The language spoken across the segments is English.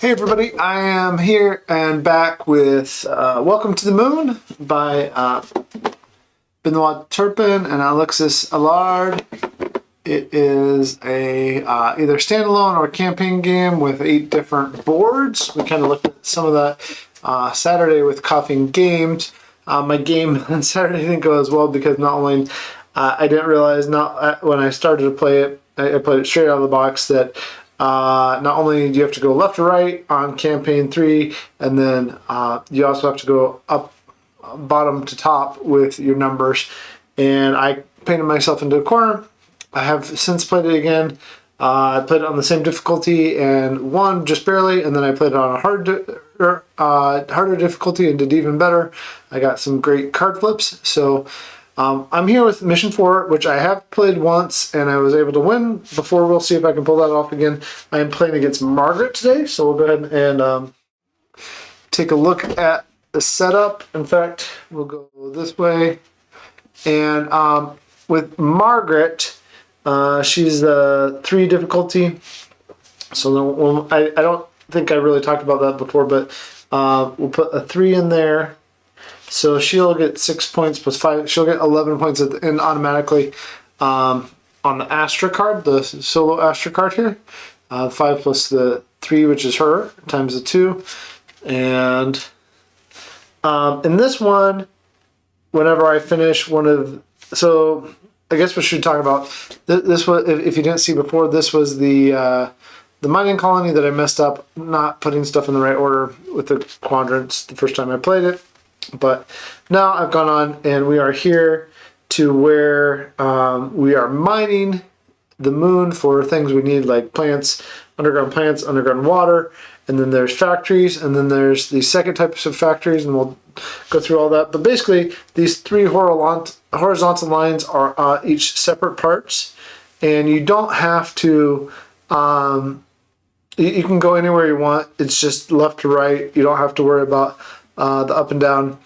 Hey everybody, I am here and back with Welcome to the Moon by Benoit Turpin and Alexis Allard. It is a either standalone or campaign game with 8 different boards. We kind of looked at some of that Saturday with Coffee and Games. My game on Saturday didn't go as well because not only I didn't realize when I started to play it, I played it straight out of the box that not only do you have to go left to right on campaign 3, and then you also have to go up bottom to top with your numbers. And I painted myself into a corner. I have since played it again. I played it on the same difficulty and won just barely, and then I played it on a harder difficulty and did even better. I got some great card flips. So I'm here with Mission 4, which I have played once, and I was able to win before. We'll see if I can pull that off again. I am playing against Margaret today, so we'll go ahead and take a look at the setup. In fact, we'll go this way. And with Margaret, she's the 3 difficulty. So I don't think I really talked about that before, but we'll put a 3 in there. So she'll get 6 points plus 5. She'll get 11 points at the end automatically on the Astra card, the solo Astra card here. 5 plus the 3, which is her, times the 2. And in this one, whenever I finish one of... So I guess we should talk about... This was, if you didn't see before, this was the mining colony that I messed up, not putting stuff in the right order with the quadrants the first time I played it. But now I've gone on and we are here to where we are mining the moon for things we need, like plants, underground water, and then there's factories, and then there's the second types of factories, and we'll go through all that. But basically, these 3 horizontal lines are each separate parts, and you don't have to... you can go anywhere you want. It's just left to right. You don't have to worry about the up and down,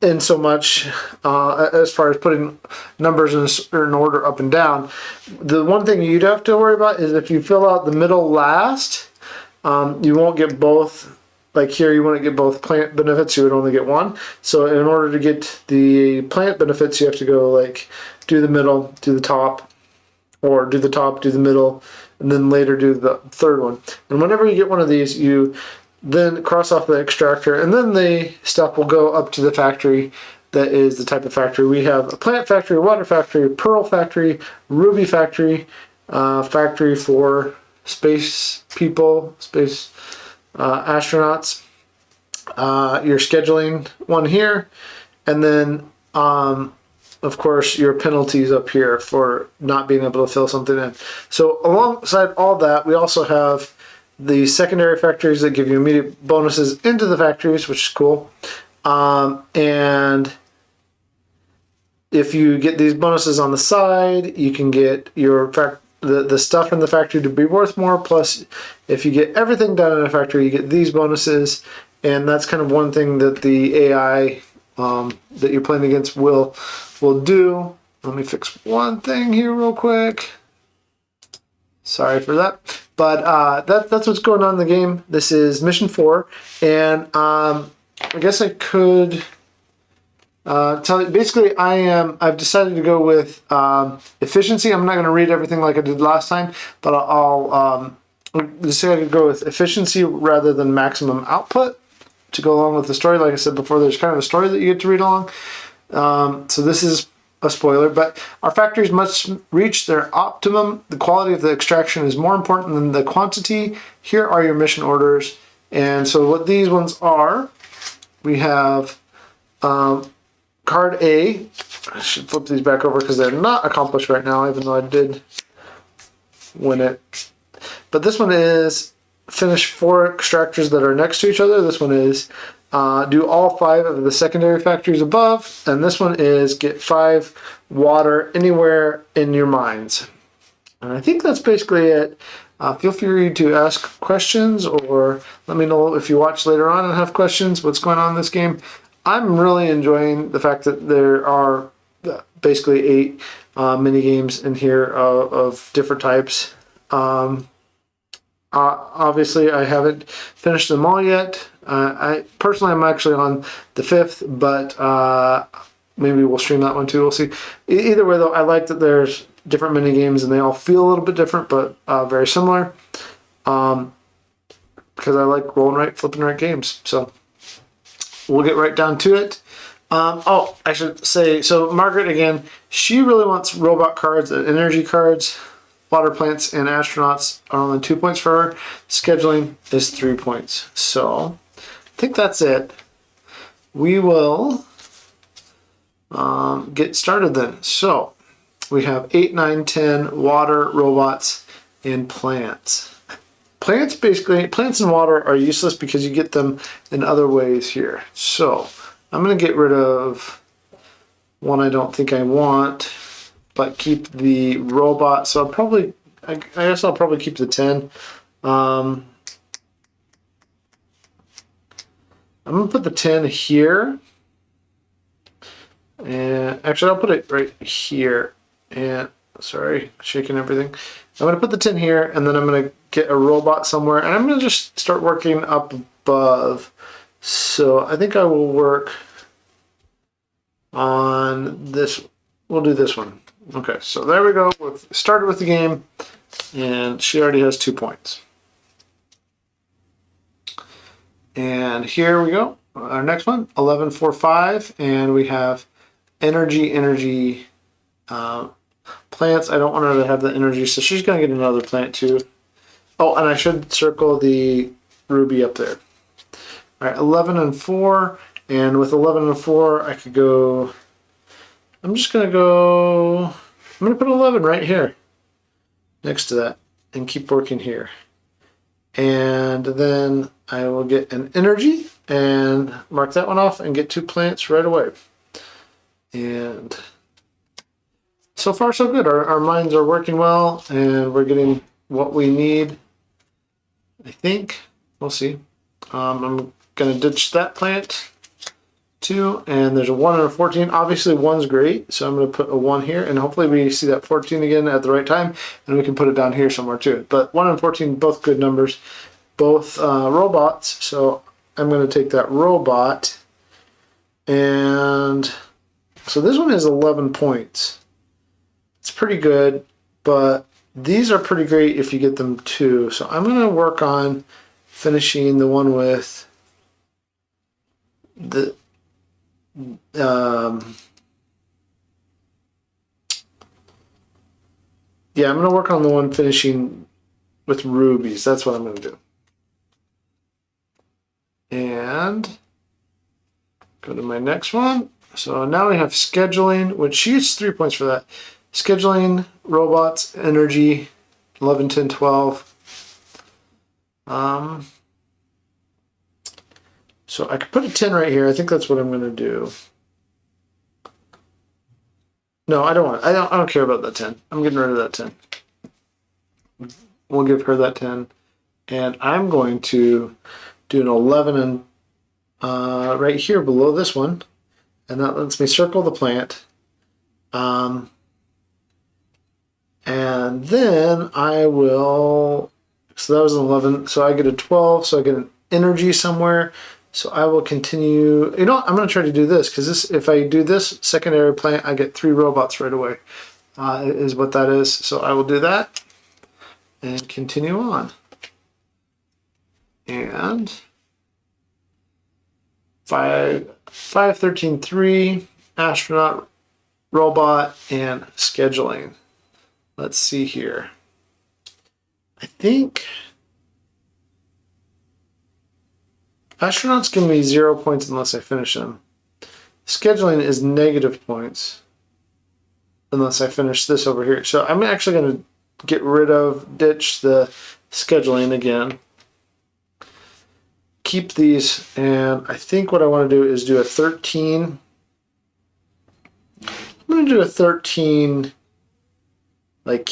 in so much as far as putting numbers in a certain order up and down. The one thing you'd have to worry about is if you fill out the middle last, you won't get both. Like here, you wouldn't get both plant benefits, you would only get one. So in order to get the plant benefits, you have to go like do the middle, do the top, or do the top, do the middle, and then later do the third one. And whenever you get one of these, you then cross off the extractor, and then the stuff will go up to the factory that is the type of factory. We have a plant factory, a water factory, pearl factory, ruby factory, factory for space people, space astronauts, your scheduling one here, and then of course, your penalties up here for not being able to fill something in. So alongside all that, we also have the secondary factories that give you immediate bonuses into the factories, which is cool. And if you get these bonuses on the side, you can get your the stuff in the factory to be worth more. Plus, if you get everything done in a factory, you get these bonuses. And that's kind of one thing that the AI that you're playing against will do. Let me fix one thing here real quick. Sorry for that. But that's what's going on in the game. This is Mission 4. And I guess I could tell you, basically I've decided to go with efficiency. I'm not going to read everything like I did last time, but I'll decided to go with efficiency rather than maximum output to go along with the story. Like I said before, there's kind of a story that you get to read along. So this is a spoiler, but our factories must reach their optimum. The quality of the extraction is more important than the quantity. Here are your mission orders. And so what these ones are, we have card A. I should flip these back over because they're not accomplished right now, even though I did win it. But this one is finish 4 extractors that are next to each other. This one is do all 5 of the secondary factories above, and this one is get 5 water anywhere in your mines. And I think that's basically it. Feel free to ask questions or let me know if you watch later on and have questions, what's going on in this game. I'm really enjoying the fact that there are basically 8 mini games in here of different types. Obviously, I haven't finished them all yet. I personally, I'm actually on the 5th, but maybe we'll stream that one too. We'll see. Either way, though, I like that there's different mini games and they all feel a little bit different, but very similar. Because I like rolling right, flipping right games. So we'll get right down to it. Oh, I should say, so Margaret again, she really wants robot cards and energy cards. Water plants and astronauts are only 2 points for her. Scheduling is 3 points. So I think that's it. We will get started then. So we have 8, 9, 10 water, robots, and plants. Plants and water are useless because you get them in other ways here. So I'm going to get rid of one I don't think I want, but keep the robot. So I guess I'll probably keep the 10. I'm going to put the 10 here. And actually, I'll put it right here. And sorry, shaking everything. I'm going to put the 10 here, and then I'm going to get a robot somewhere, and I'm going to just start working up above. So I think I will work on this. We'll do this one. Okay, so there we go. We've started with the game, and she already has 2 points. And here we go. Our next one, 11, 4, 5, and we have energy. Plants, I don't want her to have the energy, so she's going to get another plant too. Oh, and I should circle the ruby up there. All right, 11 and 4, and with 11 and 4, I could go. I'm going to put 11 right here next to that and keep working here. And then I will get an energy and mark that one off and get 2 plants right away. And so far, so good. Our minds are working well, and we're getting what we need. I think. We'll see. I'm going to ditch that plant too, and there's a 1 and a 14. Obviously, 1's great, so I'm going to put a 1 here, and hopefully we see that 14 again at the right time, and we can put it down here somewhere too. But 1 and 14, both good numbers, both robots, so I'm going to take that robot, and so this one is 11 points. It's pretty good, but these are pretty great if you get them too. So I'm going to work on finishing the one with the yeah, I'm going to work on the one finishing with rubies. That's what I'm going to do. And go to my next one. So now we have scheduling, which she gets 3 points for that. Scheduling, robots, energy, 11, 10, 12. So I could put a 10 right here. I think that's what I'm going to do. No, I don't care about that 10. I'm getting rid of that 10. We'll give her that 10. And I'm going to do an 11 and right here below this one. And that lets me circle the plant. And then I will, so that was an 11, so I get a 12, so I get an energy somewhere. So I will continue, you know what, I'm going to try to do this, because this, if I do this secondary plant, I get 3 robots right away, is what that is. So I will do that and continue on. And 5, 13, 3, astronaut, robot, and scheduling. Let's see here. I think astronauts give me 0 points unless I finish them. Scheduling is negative points unless I finish this over here. So I'm actually going to ditch the scheduling again. Keep these, and I think what I want to do is do a 13. I'm going to do a 13 like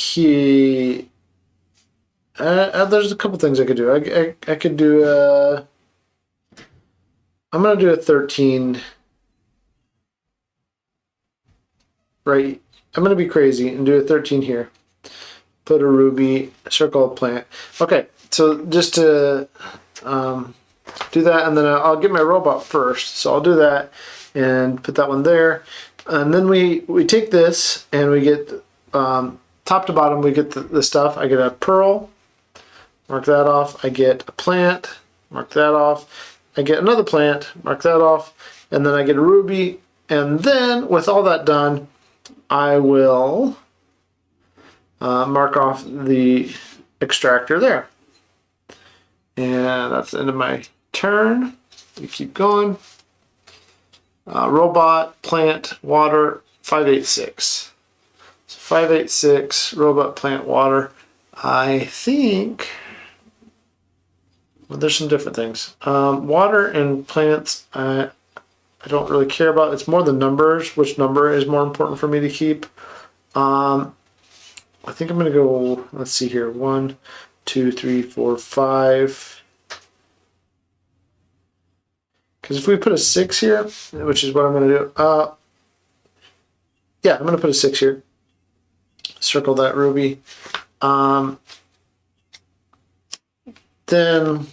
there's a couple things I could do. I could do I'm going to do a 13 right. I'm going to be crazy and do a 13 here. put a ruby, circle a plant. Okay, so just to do that, and then I'll get my robot first. So I'll do that and put that one there. And then we take this and we get top to bottom, we get the stuff. I get a pearl, mark that off. I get a plant, mark that off. I get another plant, mark that off. And then I get a ruby. And then with all that done, I will mark off the extractor there. And that's the end of my turn. We keep going. Robot, plant, water, 586. So 586, robot, plant, water. I think, well, there's some different things. Water and plants, I don't really care about. It's more the numbers. Which number is more important for me to keep? I think I'm going to go, let's see here, 1, 2, 3, 4, 5. Because if we put a 6 here, which is what I'm going to do, yeah, I'm going to put a 6 here. Circle that ruby. Then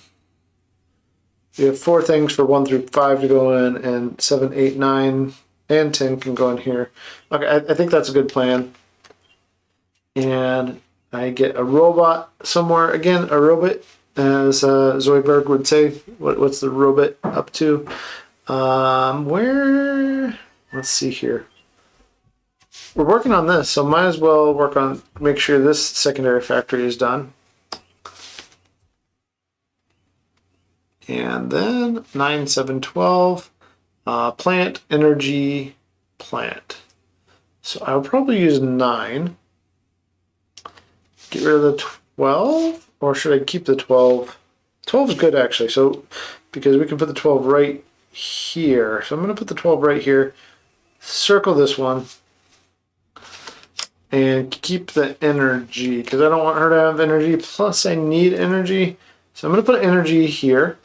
we have 4 things for 1 through 5 to go in, and 7, 8, 9, and 10 can go in here. Okay, I think that's a good plan. And I get a robot somewhere. Again, a robot, as Zoidberg would say. What's the robot up to? Where? Let's see here. We're working on this, so might as well work on, make sure this secondary factory is done. And then 9, 7, 12, plant, energy, plant. So I'll probably use 9. Get rid of the 12, or should I keep the 12? 12 is good actually, so because we can put the 12 right here. So I'm going to put the 12 right here, circle this one, and keep the energy, because I don't want her to have energy, plus I need energy. So I'm going to put energy here,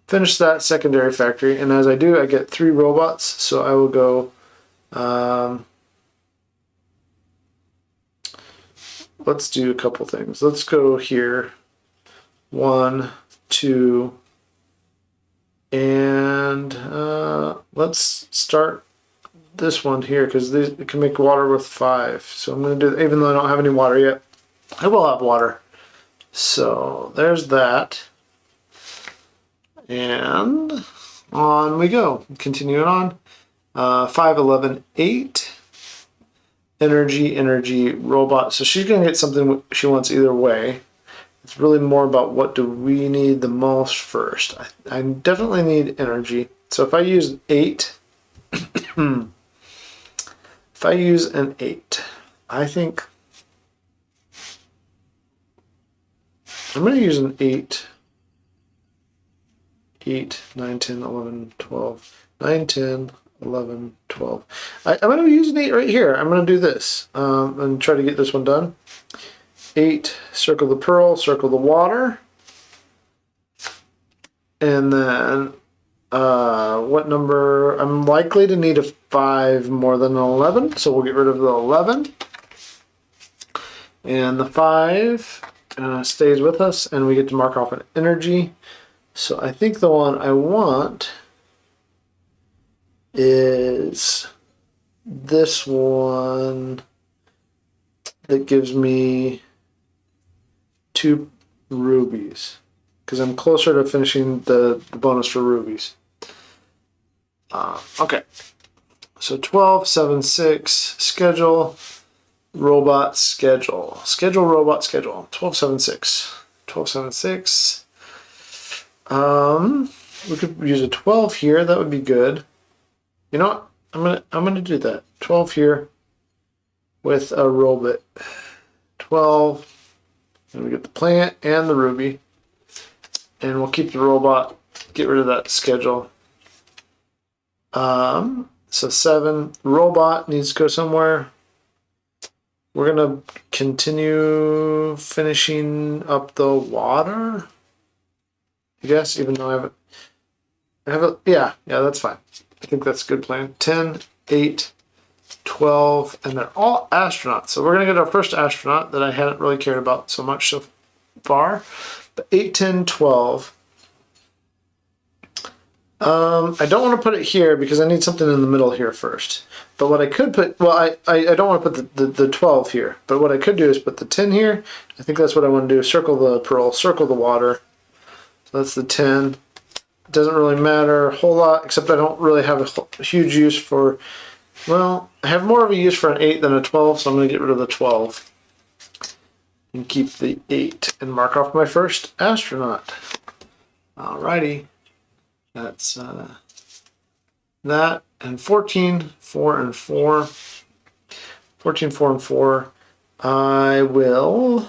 finish that secondary factory, and as I do, I get 3 robots, so I will go, let's do a couple things. Let's go here, 1, 2, and let's start this one here, because it can make water with 5. So I'm going to do, even though I don't have any water yet, I will have water. So there's that. And on we go. Continuing on. 5, 11, 8. Energy, robot. So she's going to get something she wants either way. It's really more about what do we need the most first. I definitely need energy. So if I use 8, if I use an 8, I think I'm going to use an 8. 8, 9, 10, 11, 12. 9, 10, 11, 12. I'm going to use an 8 right here. I'm going to do this and try to get this one done. 8, circle the pearl, circle the water. And then what number? I'm likely to need a 5 more than an 11, so we'll get rid of the 11. And the 5 stays with us, and we get to mark off an energy. So I think the one I want is this one that gives me 2 rubies, because I'm closer to finishing the bonus for rubies. Okay, so 12, 7, 6, schedule, robot, schedule. Schedule, robot, schedule. 12, 7, 6. 12, 7, 6. We could use a 12 here. That would be good. You know what? I'm gonna do that. 12 here with a robot. 12. And we get the plant and the ruby. And we'll keep the robot. Get rid of that schedule. So 7. Robot needs to go somewhere. We're gonna continue finishing up the water, I guess, even though I have a, yeah, that's fine. I think that's a good plan. 10, 8, 12, and they're all astronauts. So we're going to get our first astronaut that I hadn't really cared about so much so far. But 8, 10, 12. I don't want to put it here because I need something in the middle here first. But what I could put, well, I don't want to put the 12 here. But what I could do is put the 10 here. I think that's what I want to do. Circle the pearl, circle the water. So that's the 10. It doesn't really matter a whole lot, except I don't really have a huge use for, well, I have more of a use for an 8 than a 12, so I'm going to get rid of the 12. And keep the 8 and mark off my first astronaut. Alrighty. That's that, and 14, 4, and 4. 14, 4, and 4. I will...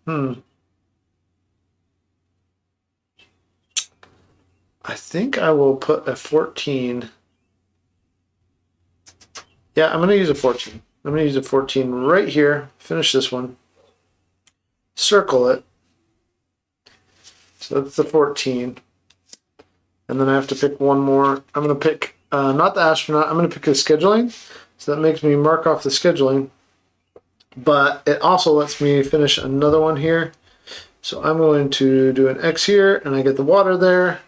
I think I will put a 14. Yeah, I'm going to use a 14. I'm going to use a 14 right here. Finish this one. Circle it. So that's the 14. And then I have to pick one more. I'm going to pick, not the astronaut, I'm going to pick the scheduling. So that makes me mark off the scheduling. But it also lets me finish another one here. So I'm going to do an X here, and I get the water there.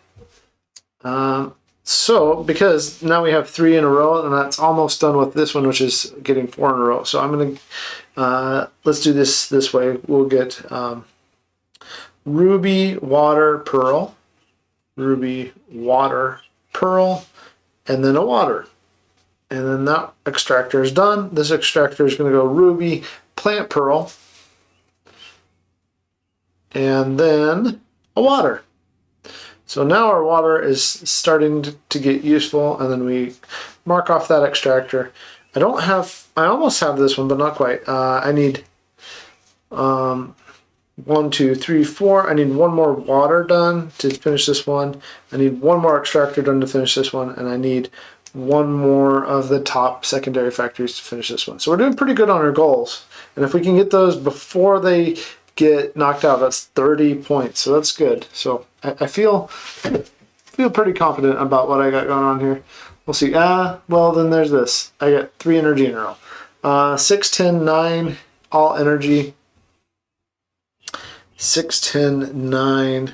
So, because now we have 3 in a row, and that's almost done with this one, which is getting 4 in a row. So I'm going to, let's do this way. We'll get ruby, water, pearl. Ruby, water, pearl, and then a water. And then that extractor is done. This extractor is going to go ruby, plant pearl, and then a water. So now our water is starting to get useful, and then we mark off that extractor. I almost have this one, but not quite. I need 1, 2, 3, 4. I need one more water done to finish this one. I need one more extractor done to finish this one, and I need one more of the top secondary factories to finish this one. So we're doing pretty good on our goals. And if we can get those before they get knocked out, that's 30 points. So that's good. So I feel pretty confident about what I got going on here. We'll see. Well, then there's this. I got 3 energy in a row. 6, 10, 9, all energy. 6, 10, 9.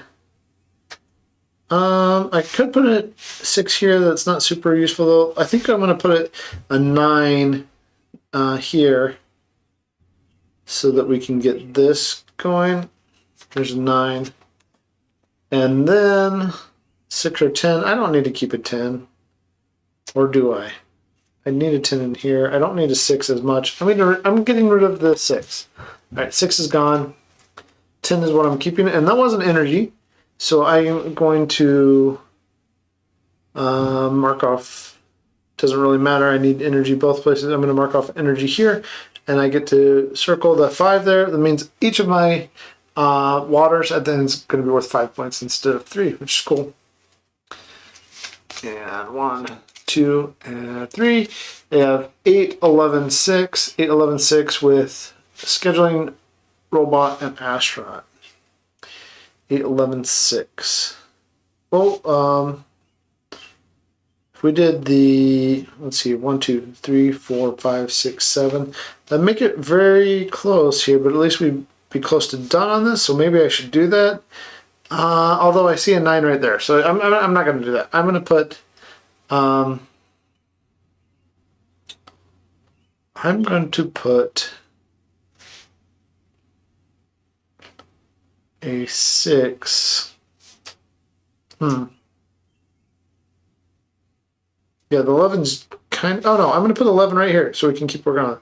I could put a 6 here. That's not super useful though. I think I'm going to put a 9 here so that we can get this going. There's a 9. And then 6 or 10. I don't need to keep a 10. Or do I? I need a 10 in here. I don't need a 6 as much. I'm getting rid of the 6. Alright, 6 is gone. 10 is what I'm keeping. And that wasn't energy. So I am going to mark off, doesn't really matter, I need energy both places. I'm going to mark off energy here, and I get to circle the 5 there. That means each of my waters at the end is going to be worth 5 points instead of 3, which is cool. And 1, 2, and 3. They have 8, 11, 6. 8, 11, 6 with scheduling, robot, and astronaut. 8, 11, 6. Well, if we did the, let's see, 1, 2, 3, 4, 5, 6, 7, that'd make it very close here, but at least we'd be close to done on this, so maybe I should do that. Although I see a 9 right there, so I'm not going to do that. I'm going to put, a 6. Yeah, the 11's kind of... Oh, no, I'm going to put 11 right here so we can keep working on it.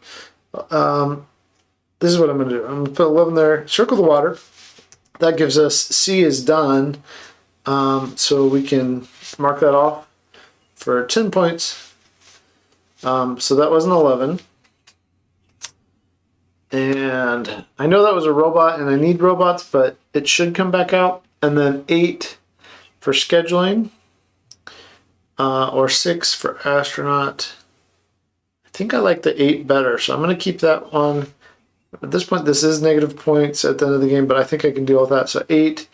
This is what I'm going to do. I'm going to put 11 there, circle the water. That gives us C is done. So we can mark that off for 10 points. So that was an 11. And I know that was a robot, and I need robots, but it should come back out. And then 8 for scheduling, or 6 for astronaut. I think I like the 8 better, so I'm going to keep that one. At this point, this is negative points at the end of the game, but I think I can deal with that. So 8,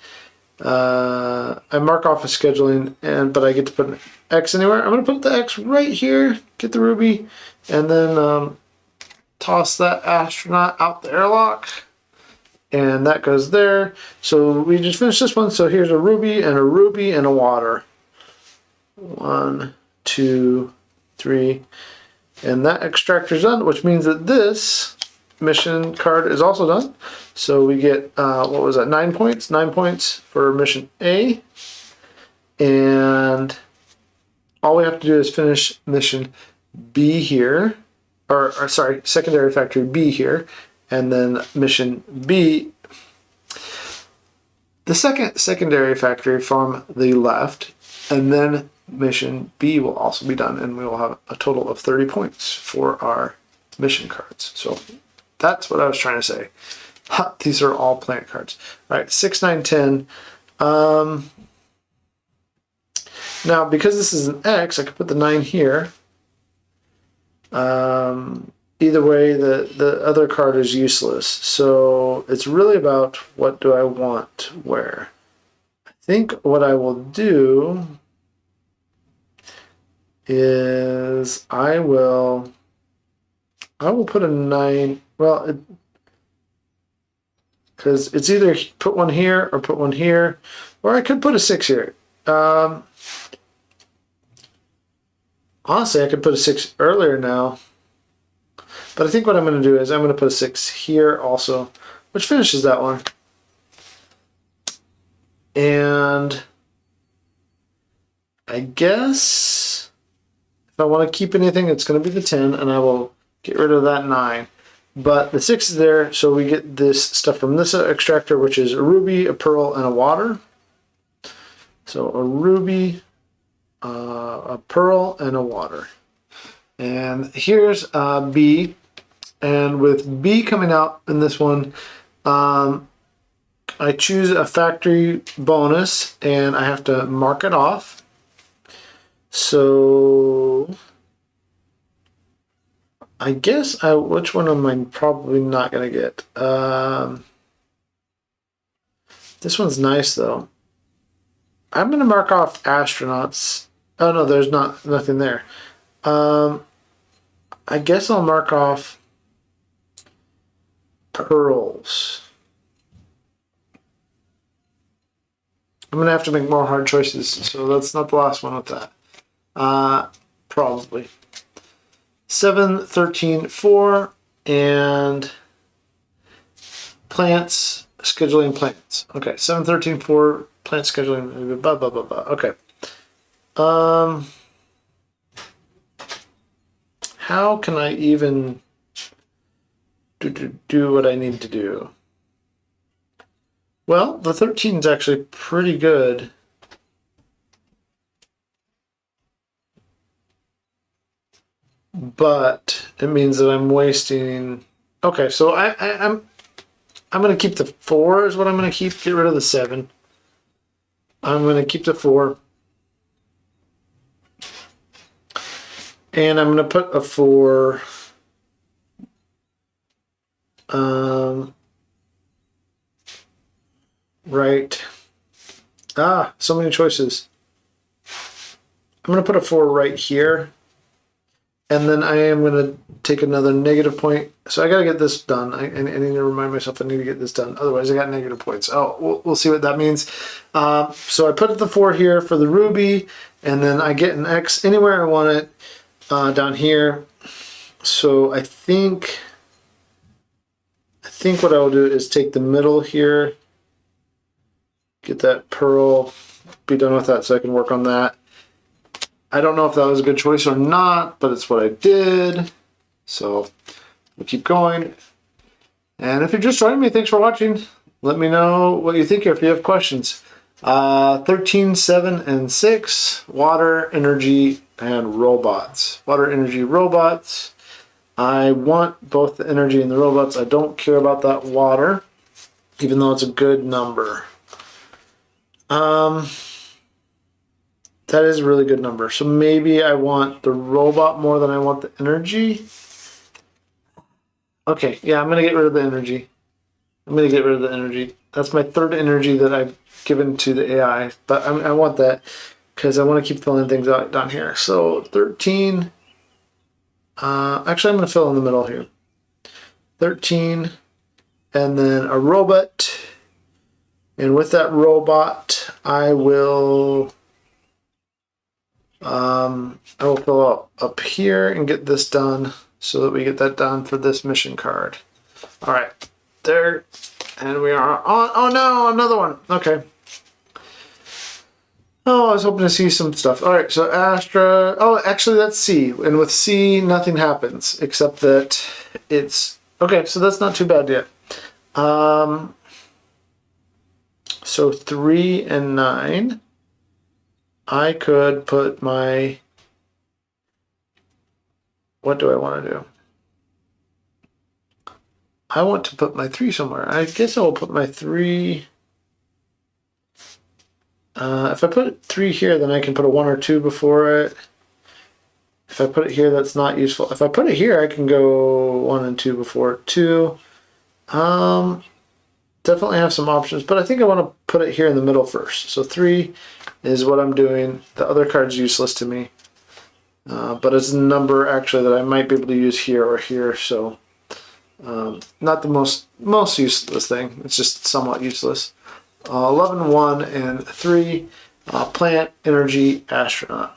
I mark off a scheduling, but I get to put an X anywhere. I'm going to put the X right here, get the ruby, and then toss that astronaut out the airlock. And that goes there. So we just finished this one. So here's a ruby and a water. 1, 2, 3. And that extractor's done, which means that this mission card is also done. So we get, what was that, 9 points? 9 points for mission A. And all we have to do is finish mission B here. Or sorry, secondary factory B here. And then mission B. The second secondary factory from the left. And then mission B will also be done. And we will have a total of 30 points for our mission cards. So that's what I was trying to say. Ha, these are all plant cards. All right, 6, 9, 10. Now, because this is an X, I could put the 9 here. Either way, the other card is useless. So it's really about what do I want where. I think what I will do is I will put a 9. Well, because it's either put one here or put one here, or I could put a 6 here. Honestly, I could put a 6 earlier now. But I think what I'm going to do is I'm going to put a 6 here also, which finishes that one. And I guess if I want to keep anything, it's going to be the 10, and I will get rid of that 9. But the 6 is there, so we get this stuff from this extractor, which is a ruby, a pearl, and a water. So a ruby, a pearl, and a water. And here's B. And with B coming out in this one, I choose a factory bonus, and I have to mark it off. So I guess which one am I probably not going to get? This one's nice, though. I'm going to mark off astronauts. Oh, no, there's nothing there. I guess I'll mark off pearls. I'm going to have to make more hard choices, so that's not the last one with that. Probably. 7, 13, 4, and plants, scheduling plants. Okay, 7, 13, 4, plant scheduling, blah, blah, blah, blah. Okay. How can I even do what I need to do? Well, the 13 is actually pretty good. But it means that I'm wasting. Okay, so I'm going to keep the 4 is what I'm going to keep. Get rid of the 7. I'm going to keep the 4. And I'm going to put a 4. Right. So many choices. I'm going to put a 4 right here. And then I am going to take another negative point. So I got to get this done. I need to remind myself I need to get this done. Otherwise, I got negative points. Oh, we'll see what that means. So I put the 4 here for the ruby. And then I get an X anywhere I want it down here. So I think what I will do is take the middle here. Get that pearl. Be done with that so I can work on that. I don't know if that was a good choice or not, but it's what I did. So we'll keep going. And if you're just joining me, thanks for watching. Let me know what you think here if you have questions. 13, 7, and 6, water, energy, and robots. Water, energy, robots. I want both the energy and the robots. I don't care about that water, even though it's a good number. That is a really good number. So maybe I want the robot more than I want the energy. Okay, yeah, I'm going to get rid of the energy. I'm going to get rid of the energy. That's my third energy that I've given to the AI, but I want that because I want to keep filling things out down here. So 13. Actually, I'm going to fill in the middle here. 13, and then a robot. And with that robot, I will fill out up here and get this done so that we get that done for this mission card. All right, there, and we are on. Oh no, another one. Okay. Oh, I was hoping to see some stuff. All right, so Astra. Oh, actually, that's C. And with C, nothing happens except that it's okay. So that's not too bad yet. So 3 and 9. I could put my. What do I want to do? I want to put my 3 somewhere. I guess I will put my 3. If I put 3 here, then I can put a 1 or 2 before it. If I put it here, that's not useful. If I put it here, I can go 1 and 2 before it too. Definitely have some options, but I think I want to put it here in the middle first. So 3 is what I'm doing. The other card's useless to me, but it's a number actually that I might be able to use here or here. So not the most useless thing. It's just somewhat useless. 11, 1, and 3. Plant, energy, astronaut.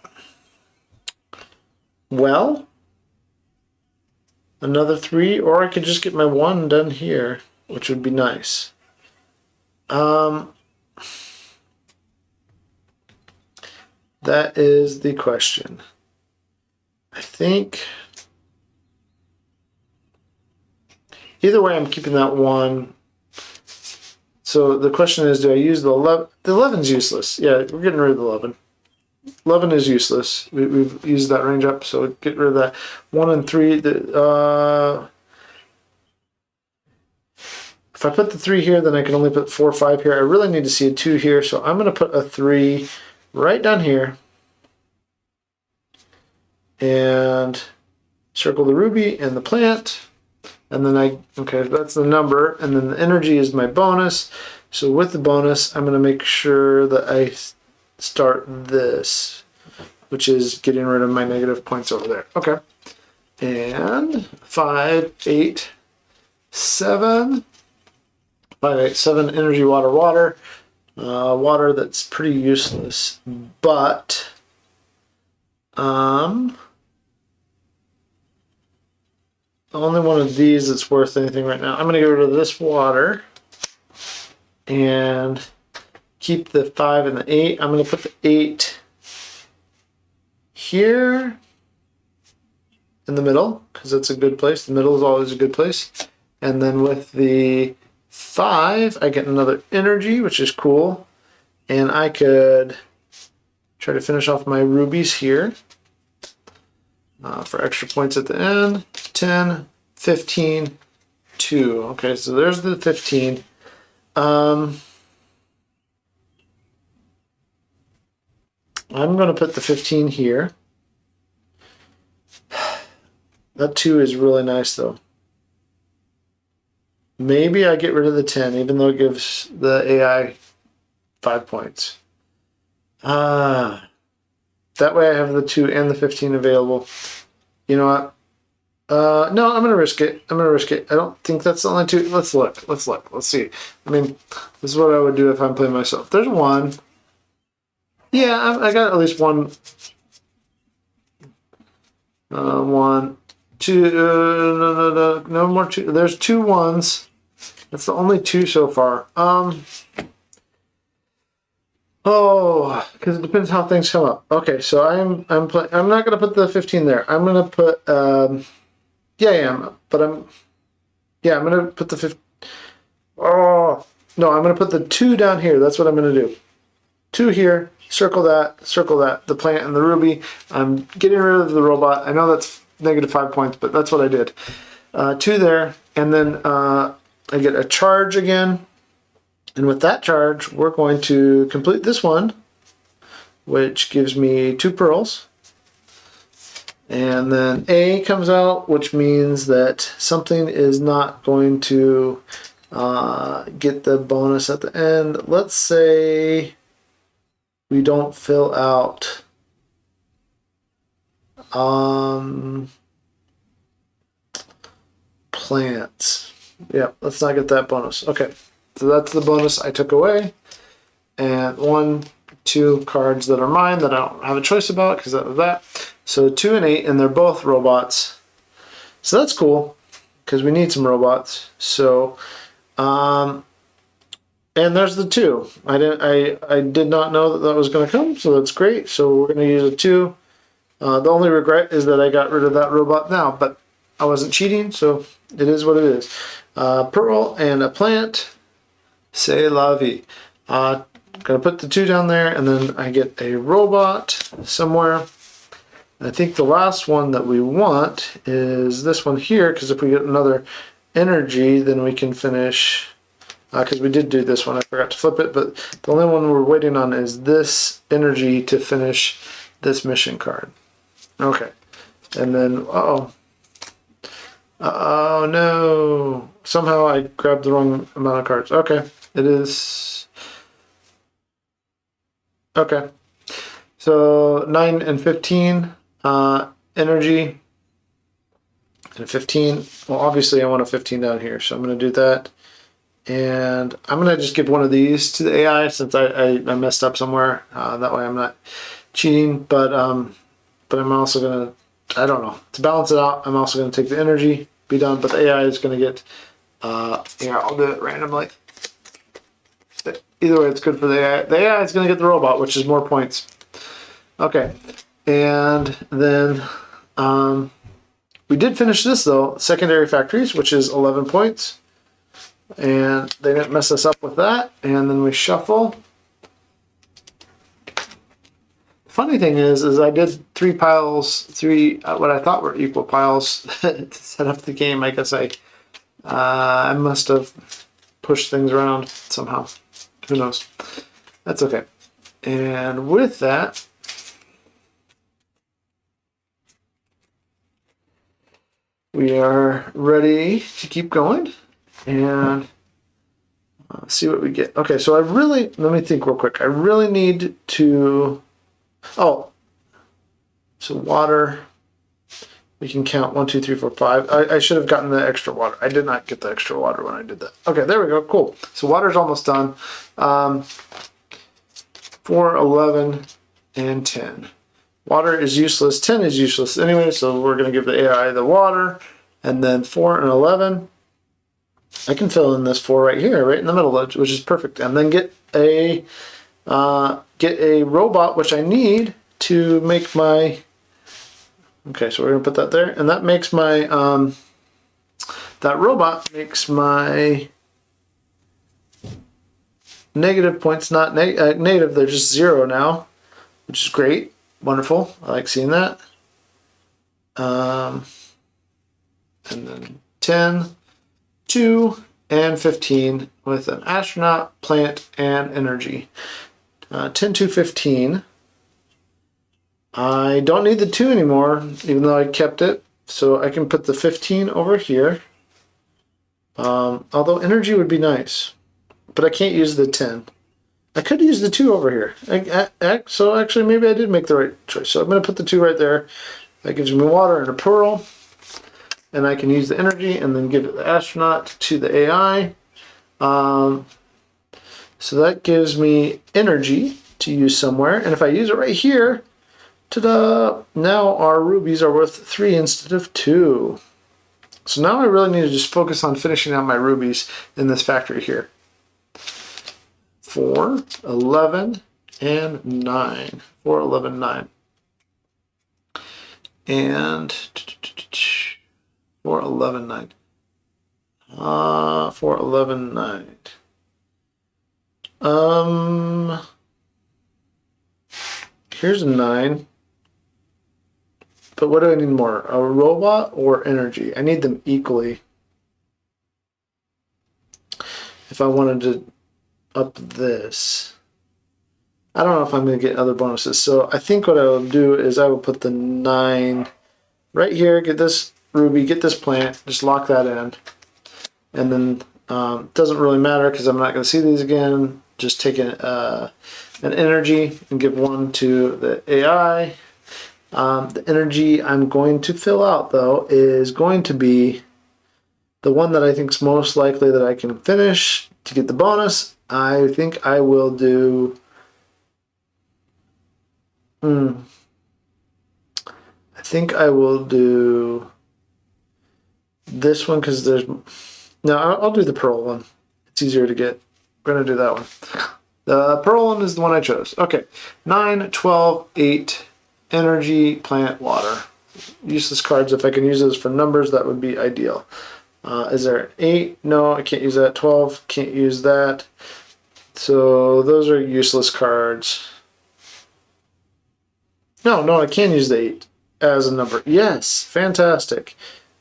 Well, another 3, or I could just get my 1 done here, which would be nice. That is the question. I think either way, I'm keeping that 1. So the question is, do I use the 11? The 11's useless. Yeah, we're getting rid of the 11. 11 is useless. We've used that range up, so get rid of that. 1 and 3. If I put the 3 here, then I can only put 4, 5 here. I really need to see a 2 here, so I'm going to put a 3 right down here. And circle the ruby and the plant. And then okay, that's the number. And then the energy is my bonus. So with the bonus, I'm going to make sure that I start this, which is getting rid of my negative points over there. Okay. And 5, 8, 7. 5, 8, 7 energy, water, water. Water that's pretty useless. But only one of these that's worth anything right now. I'm going to get rid of this water and keep the 5 and the 8. I'm going to put the 8 here in the middle because that's a good place. The middle is always a good place. And then with the 5, I get another energy, which is cool. And I could try to finish off my rubies here. For extra points at the end. 10, 15, 2. Okay, so there's the 15. I'm going to put the 15 here. That 2 is really nice, though. Maybe I get rid of the 10, even though it gives the AI 5 points. That way I have the 2 and the 15 available. You know what? No, I'm going to risk it. I'm going to risk it. I don't think that's the only 2. Let's look. Let's look. Let's see. I mean, this is what I would do if I'm playing myself. There's 1. Yeah, I got at least 1. 1, 2. No more 2. There's 2 1s. That's the only 2 so far. Oh, because it depends how things come up. Okay, so I'm not going to put the 15 there. I'm going to put yeah, I am, but I'm going to put the 15. Oh, no, I'm going to put the 2 down here. That's what I'm going to do. 2 here, circle that, the plant and the ruby. I'm getting rid of the robot. I know that's negative 5 points, but that's what I did. 2 there, and then I get a charge again. And with that charge, we're going to complete this one, which gives me 2 pearls. And then A comes out, which means that something is not going to get the bonus at the end. Let's say we don't fill out plants. Yeah, let's not get that bonus. Okay, so that's the bonus I took away. And 1, 2 cards that are mine that I don't have a choice about because of that. So 2 and 8, and they're both robots. So that's cool because we need some robots. So, and there's the 2. I did not know that was going to come, so that's great. So we're going to use a 2. The only regret is that I got rid of that robot now, but I wasn't cheating, so it is what it is. Pearl and a plant. C'est la vie. Gonna put the 2 down there, and then I get a robot somewhere. I think the last one that we want is this one here, because if we get another energy, then we can finish. Because we did do this one, I forgot to flip it, but the only one we're waiting on is this energy to finish this mission card. Okay, and then oh no! Somehow I grabbed the wrong amount of cards. Okay, it is. Okay, so 9 and 15 energy and 15. Well, obviously I want a 15 down here, so I'm going to do that. And I'm going to just give one of these to the AI since I messed up somewhere. That way I'm not cheating, but I'm also going to, I don't know, to balance it out, I'm also going to take the energy, be done, but the AI is going to get, here, I'll do it randomly. Either way, it's good for the AI. The AI is going to get the robot, which is more points. Okay, and then we did finish this, though, secondary factories, which is 11 points. And they didn't mess us up with that. And then we shuffle. Funny thing is I did 3 piles, what I thought were equal piles to set up the game. I guess I must have pushed things around somehow. Who knows? That's okay. And with that, we are ready to keep going and see what we get. Okay, so let me think real quick. I really need to, so water, we can count 1, 2, 3, 4, 5. I should have gotten the extra water. I did not get the extra water when I did that. Okay, there we go, cool. So water's almost done. 4, 11, and 10. Water is useless, 10 is useless anyway, so we're gonna give the AI the water, and then 4 and 11. I can fill in this 4 right here, right in the middle, which is perfect, and then get a robot, which I need to make my. Okay, so we're gonna put that there, and that makes my that robot makes my negative points not negative. They're just 0 now, which is great, wonderful. I like seeing that. And then 10. 2 and 15 with an astronaut, plant, and energy. 10 to 15. I don't need the 2 anymore, even though I kept it. So I can put the 15 over here. Although energy would be nice. But I can't use the 10. I could use the 2 over here. So actually maybe I did make the right choice. So I'm going to put the 2 right there. That gives me water and a pearl. And I can use the energy and then give it the astronaut to the AI. So that gives me energy to use somewhere. And if I use it right here, ta-da! Now our rubies are worth 3 instead of 2. So now I really need to just focus on finishing out my rubies in this factory here. 4, 11, and 9. 4, 11, 9. And 4, 11, 9. 4, 11, 9. Here's a 9. But what do I need more? A robot or energy? I need them equally. If I wanted to up this. I don't know if I'm going to get other bonuses. So I think what I will do is I will put the 9 right here, get this ruby, get this plant, just lock that in. And then Doesn't really matter because I'm not going to see these again. Just take an energy and give one to the AI. The energy I'm going to fill out, though, is going to be the one that I think is most likely that I can finish to get the bonus. I think I will do... I think I will do this one because there's... No, I'll do the pearl one. It's easier to get. We're going to do that one. The pearl one is the one I chose. Okay. 9, 12, 8, energy, plant, water. Useless cards. If I can use those for numbers, that would be ideal. Is there an 8? No, I can't use that. 12, can't use that. So those are useless cards. No, I can use the 8 as a number. Yes, fantastic.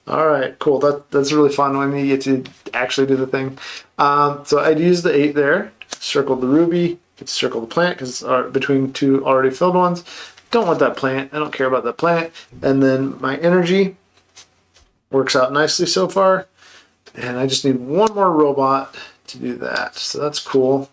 All right, cool. That's really fun when you get to actually do the thing. So I'd use the 8 there. Circle the ruby. Get to circle the plant because it's between two already filled ones. Don't want that plant. I don't care about that plant. And then my energy works out nicely so far. And I just need one more robot to do that. So that's cool.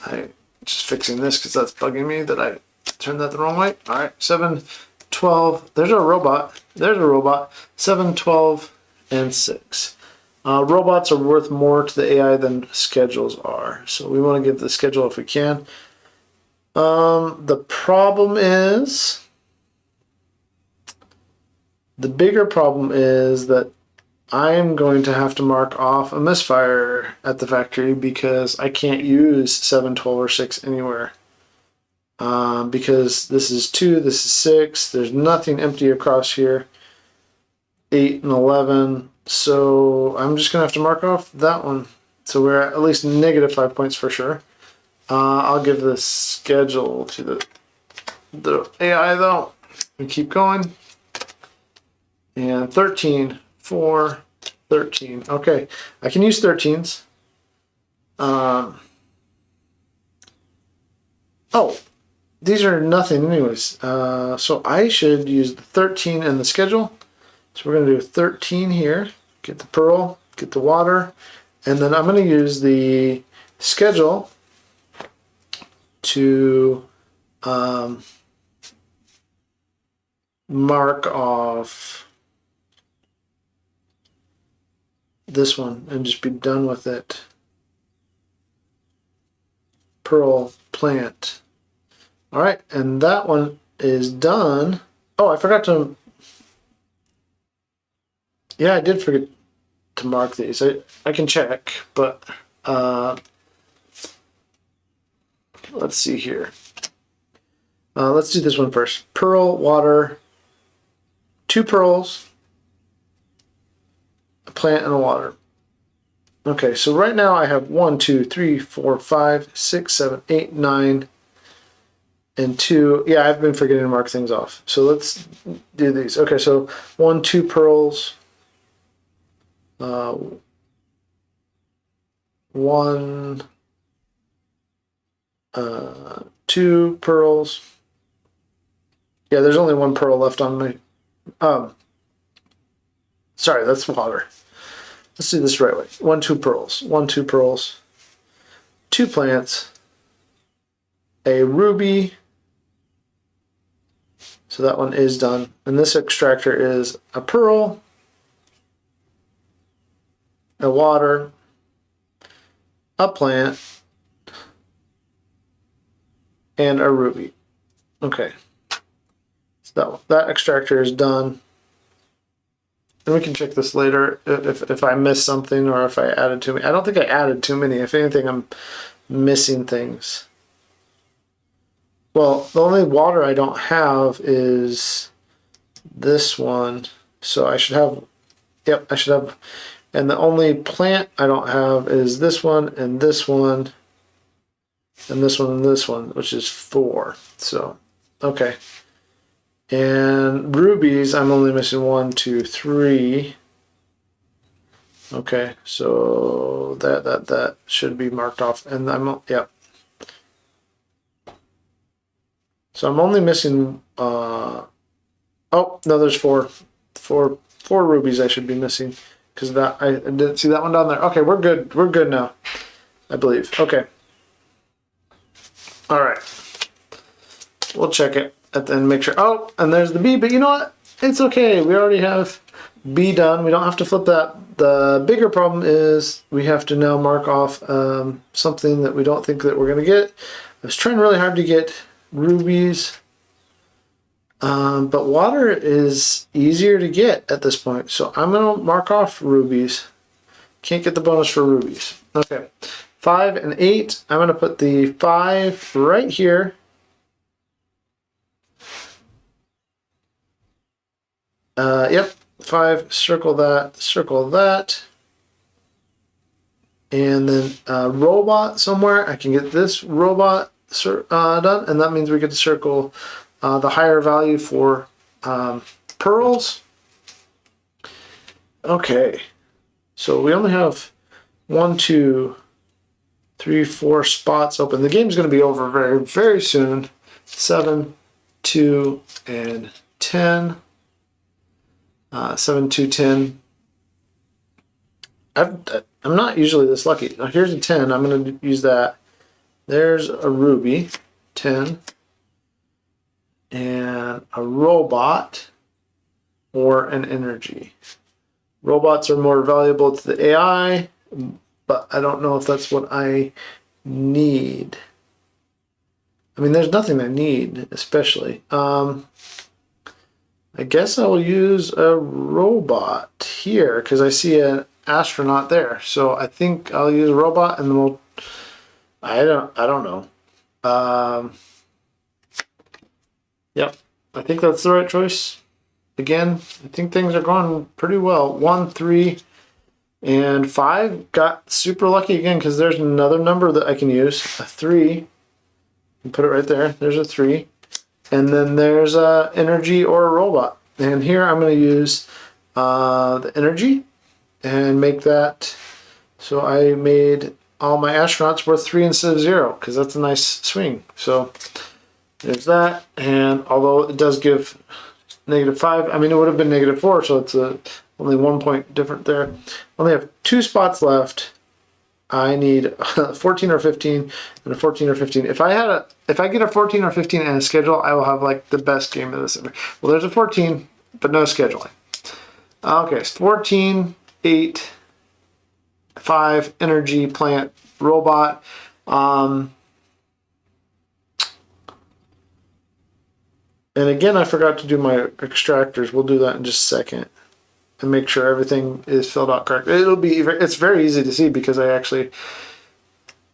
I'm just fixing this because that's bugging me that I turned that the wrong way. All right, 7, 12. There's a robot. There's a robot. 7, 12, and 6. Robots are worth more to the AI than schedules are. So we want to give the schedule if we can. The problem is, the bigger problem is that I'm going to have to mark off a misfire at the factory because I can't use 7, 12, or 6 anywhere. Because this is 2, this is 6, there's nothing empty across here. 8 and 11, so I'm just gonna have to mark off that one. So we're at least negative 5 points for sure. I'll give the schedule to the AI though, and keep going. And 13, 4, 13. Okay, I can use 13s. Oh, these are nothing anyways. So I should use the 13 in the schedule. So we're going to do 13 here. Get the pearl, get the water, and then I'm going to use the schedule to mark off this one and just be done with it. Pearl, plant. All right, and that one is done. Oh, I forgot to... Yeah, I did forget to mark these. I can check, but let's see here. Let's do this one first. Pearl, water, 2 pearls, a plant, and a water. Okay, so right now I have 1, 2, 3, 4, 5, 6, 7, 8, 9, and 2. Yeah, I've been forgetting to mark things off. So let's do these. Okay, so 1, 2 pearls. 1, 2 pearls. Yeah, there's only 1 pearl left on me. Sorry, that's water. Let's do this right way. 1, 2 pearls. 1, 2 pearls. 2 plants. A ruby. So that one is done. And this extractor is a pearl, a water, a plant, and a ruby. Okay. So that extractor is done. And we can check this later if I missed something or if I added too many. I don't think I added too many. If anything, I'm missing things. Well, the only water I don't have is this one. So I should have, yep, I should have. And the only plant I don't have is this one and this one and this one and this one, which is 4. So, okay. And rubies, I'm only missing 1, 2, 3. Okay, so that should be marked off. And yeah. So I'm only missing, oh, no, there's 4 rubies I should be missing. because that I didn't see that one down there. Okay, we're good. We're good now, I believe. Okay. All right. We'll check it at the end, make sure. Oh, and there's the B, but you know what? It's okay. We already have B done. We don't have to flip that. The bigger problem is we have to now mark off something that we don't think that we're going to get. I was trying really hard to get rubies, but water is easier to get at this point. So I'm going to mark off rubies. Can't get the bonus for rubies. Okay, 5 and 8. I'm going to put the 5 right here. Yep, 5, circle that. And then robot somewhere. I can get this robot done, and that means we get to circle the higher value for pearls. Okay, so we only have 1, 2, 3, 4 spots open. The game's going to be over very, very soon. 7, 2, and 10. 7, 2, 10. I'm not usually this lucky. Now here's a 10. I'm going to use that. There's a ruby, 10, and a robot or an energy. Robots are more valuable to the AI, but I don't know if that's what I need. I mean, there's nothing I need, especially. I guess I will use a robot here because I see an astronaut there. So I think I'll use a robot, and then we'll. I don't know. Yep, I think that's the right choice. Again, I think things are going pretty well. 1, 3, and 5 got super lucky again because there's another number that I can use. A 3. And put it right there. There's a 3. And then there's a energy or a robot. And here I'm going to use the energy and make that. So I made all my astronauts worth 3 instead of 0 because that's a nice swing. So there's that. And although it does give -5, I mean it would have been -4, so it's only 1 point different there. I only have 2 spots left. I need 14 or 15 and a 14 or 15. If I get a 14 or 15 and a schedule, I will have like the best game of this ever. Well, there's a 14, but no scheduling. Okay, so 14, 8, 5, energy, plant, robot. And again, I forgot to do my extractors. We'll do that in just a second. And make sure everything is filled out correctly. It's very easy to see because I actually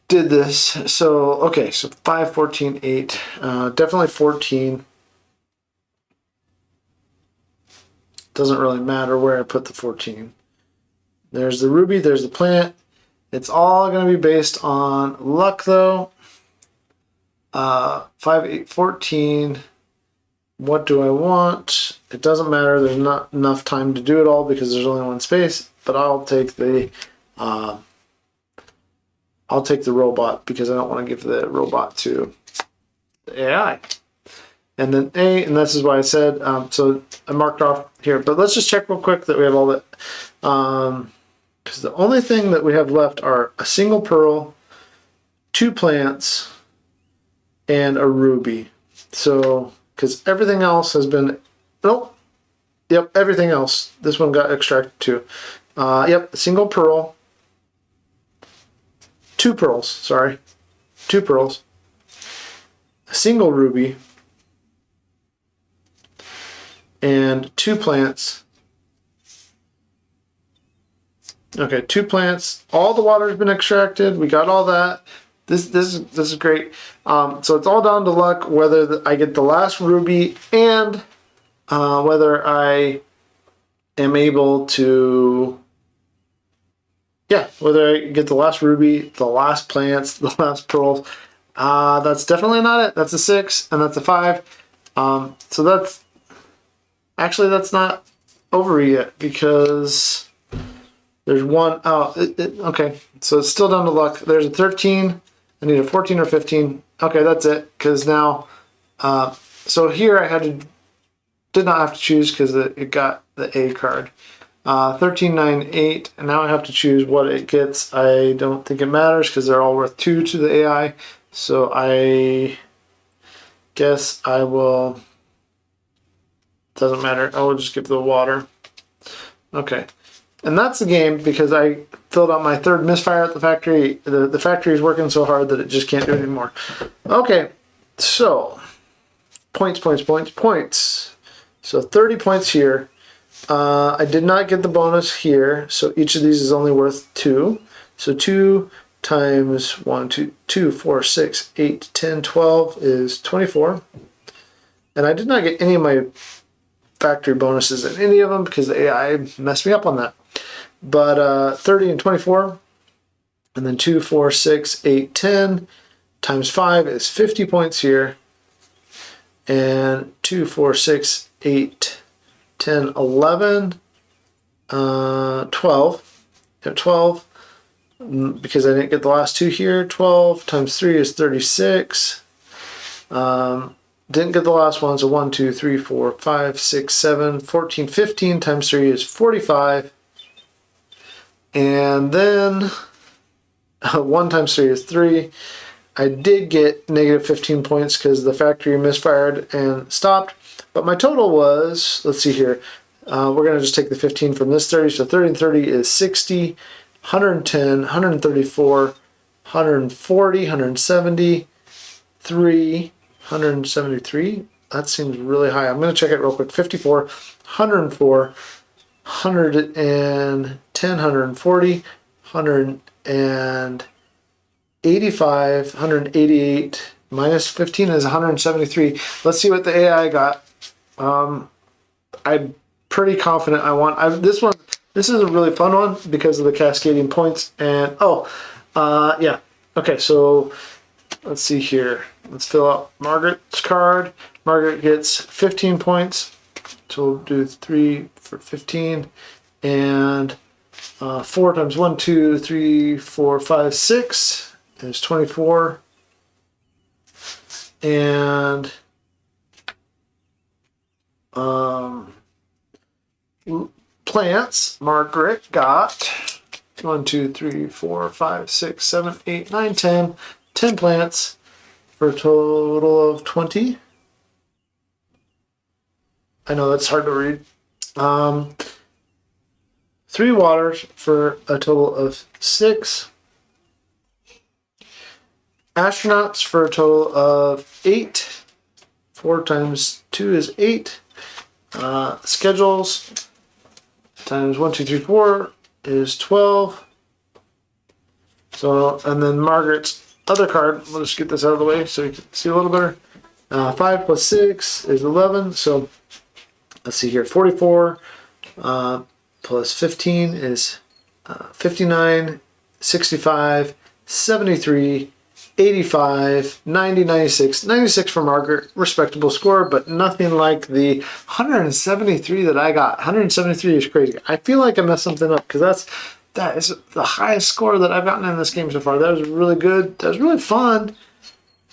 did this. So, okay, so 5, 14, 8. Definitely 14. Doesn't really matter where I put the 14. There's the ruby, there's the plant. It's all going to be based on luck, though. 5, 8, 14. What do I want? It doesn't matter. There's not enough time to do it all because there's only 1 space. But I'll take the robot because I don't want to give the robot to the AI. And then A, and this is why I said so I marked off here. But let's just check real quick that we have all that. Because the only thing that we have left are a single pearl, 2 plants, and a ruby. So. Because everything else has been, nope, yep, everything else. This one got extracted too. Yep, single pearl, 2 pearls, sorry, 2 pearls, a single ruby, and 2 plants. Okay, 2 plants. All the water has been extracted. We got all that. This is great. So it's all down to luck whether I get the last ruby and whether I am able to, whether I get the last ruby, the last plants, the last pearls. That's definitely not it. That's a 6 and that's a 5. So that's not over yet because there's 1 out. Okay, so it's still down to luck. There's a 13. I need a 14 or 15. Okay, that's it. Because now, so here I did not have to choose because it got the A card. 1398, and now I have to choose what it gets. I don't think it matters because they're all worth 2 to the AI. So I guess I will, doesn't matter. I will just give the water. Okay. And that's the game because I filled out my 3rd misfire at the factory. The factory is working so hard that it just can't do it anymore. Okay. So points. So 30 points here. I did not get the bonus here, so each of these is only worth 2. So 2 times 1, 2, 4, 6, 8, 10, 12 is 24. And I did not get any of my factory bonuses in any of them because the AI messed me up on that. But 30 and 24, and then 2, 4, 6, 8, 10 times 5 is 50 points here. And 2, 4, 6, 8, 10, 11, 12. Yeah, 12, because I didn't get the last 2 here. 12 times 3 is 36. Didn't get the last one, so 1, 2, 3, 4, 5, 6, 7, 14, 15 times 3 is 45. And then 1 times 3 is 3. I did get negative 15 points because the factory misfired and stopped. But my total was, let's see here, we're going to just take the 15 from this 30. So 30 and 30 is 60, 110, 134, 140, 173, 173. That seems really high. I'm going to check it real quick. 54, 104, 110, 140, 185, 188, minus 15 is 173. Let's see what the AI got. I'm pretty confident I want. This one. This is a really fun one because of the cascading points. And yeah. Okay, so let's see here. Let's fill out Margaret's card. Margaret gets 15 points. So we'll do 3 for 15, and 4 times 1, 2, 3, 4, 5, 6 is 24, and plants. Margaret got 1, 2, 3, 4, 5, 6, 7, 8, 9, 10. 10 plants for a total of 20. I know that's hard to read. 3 waters for a total of 6. Astronauts for a total of 8. 4 times 2 is 8. Schedules times 1, 2, 3, 4 is 12. So, and then Margaret's other card, we'll just get this out of the way so you can see a little better. 5 plus 6 is 11. So let's see here, 44 plus 15 is 59, 65, 73, 85, 90, 96. 96 for Margaret, respectable score, but nothing like the 173 that I got. 173 is crazy. I feel like I messed something up because that is the highest score that I've gotten in this game so far. That was really good. That was really fun.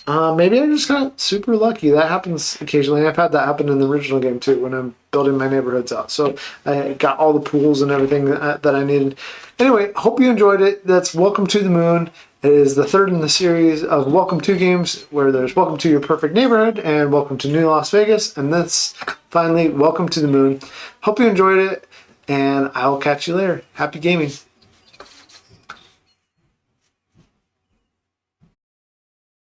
Maybe I just got super lucky. That happens occasionally. I've had that happen in the original game too when I'm building my neighborhoods out. So I got all the pools and everything that I needed. Anyway, hope you enjoyed it. That's Welcome to the Moon. It is the 3rd in the series of Welcome to games where there's Welcome to Your Perfect Neighborhood and Welcome to New Las Vegas. And that's finally Welcome to the Moon. Hope you enjoyed it, and I'll catch you later. Happy gaming.